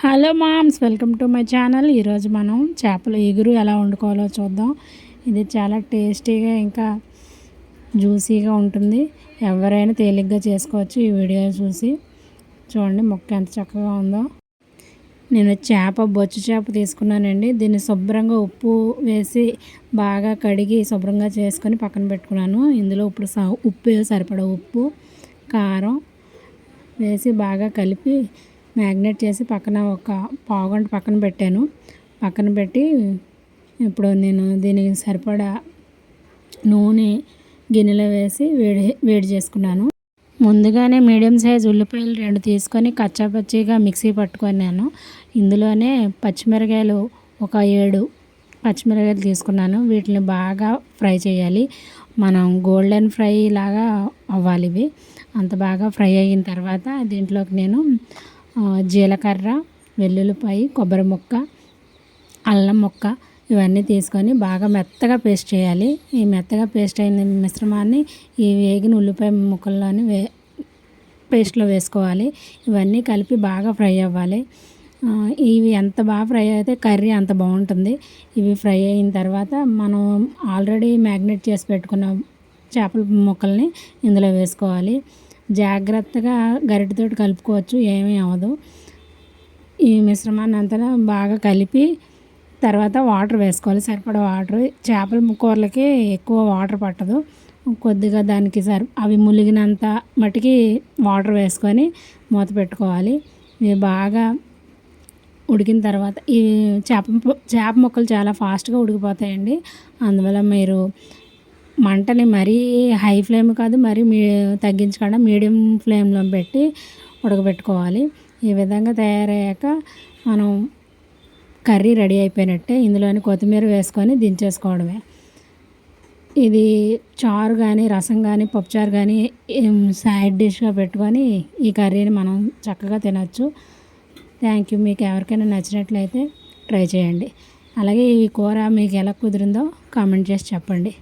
Hello moms, welcome to my channel. ఈరోజు మనం చేపల ఎగురు ఎలా వండుకోవాలో చూద్దాం. ఇది చాలా టేస్టీగా ఇంకా జ్యూసీగా ఉంటుంది. ఎవరైనా తేలిగ్గా చేసుకోవచ్చు. ఈ వీడియో చూసి చూడండి ముక్క ఎంత చక్కగా ఉందో. నేను బొచ్చు చేప తీసుకున్నానండి. దీన్ని శుభ్రంగా ఉప్పు వేసి బాగా కడిగి శుభ్రంగా చేసుకొని పక్కన పెట్టుకున్నాను. ఇందులో ఇప్పుడు ఉప్పు సరిపడా ఉప్పు, కారం వేసి బాగా కలిపి మ్యాగ్నేట్ చేసి పక్కన ఒక పావుగంట పక్కన పెట్టాను. పక్కన పెట్టి ఇప్పుడు నేను దీనికి సరిపడా నూనె గిన్నెలో వేసి వేడి చేసుకున్నాను. ముందుగానే మీడియం సైజ్ ఉల్లిపాయలు 2 తీసుకొని కచ్చాపచ్చిగా మిక్సీ పట్టుకున్నాను. ఇందులోనే పచ్చిమిరకాయలు ఒక 7 పచ్చిమిరకాయలు తీసుకున్నాను. వీటిని బాగా ఫ్రై చేయాలి. మనం గోల్డెన్ ఫ్రై లాగా అవ్వాలి. ఇవి అంత బాగా ఫ్రై అయిన తర్వాత దీంట్లోకి నేను జీలకర్ర, వెల్లుల్లిపాయ, కొబ్బరి ముక్క, అల్లం ముక్క ఇవన్నీ తీసుకొని బాగా మెత్తగా పేస్ట్ చేయాలి. ఈ మెత్తగా పేస్ట్ అయిన మిశ్రమాన్ని ఈ వేగిన ఉల్లిపాయ ముక్కల్లోని పేస్ట్లో వేసుకోవాలి. ఇవన్నీ కలిపి బాగా ఫ్రై అవ్వాలి. ఇవి ఎంత బాగా ఫ్రై అయితే కర్రీ అంత బాగుంటుంది. ఇవి ఫ్రై అయిన తర్వాత మనం ఆల్రెడీ మ్యాగ్నేట్ చేసి పెట్టుకున్న చేపల ముక్కల్ని ఇందులో వేసుకోవాలి. జాగ్రత్తగా గరిటెతోటి కలుపుకోవచ్చు, ఏమీ అవ్వదు. ఈ మిశ్రమాన్ని అంతా బాగా కలిపి తర్వాత వాటర్ వేసుకోవాలి. సరిపడా వాటర్. చేపల కూరలకి ఎక్కువ వాటర్ పట్టదు. కొద్దిగా దానికి అవి ములిగినంత మటుకి వాటర్ వేసుకొని మూత పెట్టుకోవాలి. ఇవి బాగా ఉడికిన తర్వాత ఈ చేప ముక్కలు చాలా ఫాస్ట్గా ఉడికిపోతాయండి. అందువల్ల మీరు మంటని మరీ హై ఫ్లేమ్ కాదు, మరీ తగ్గించకుండా మీడియం ఫ్లేమ్లో పెట్టి ఉడకబెట్టుకోవాలి. ఈ విధంగా తయారయ్యాక మనం కర్రీ రెడీ అయిపోయినట్టే. ఇందులోని కొత్తిమీర వేసుకొని దించేసుకోవడమే. ఇది చారు కానీ, రసం కానీ, పప్పుచారు కానీ సైడ్ డిష్గా పెట్టుకొని ఈ కర్రీని మనం చక్కగా తినచ్చు. Thank you. మీకు ఎవరికైనా నచ్చినట్లయితే ట్రై చేయండి. అలాగే ఈ కూర మీకు ఎలా కుదిరిందో కామెంట్ చేసి చెప్పండి.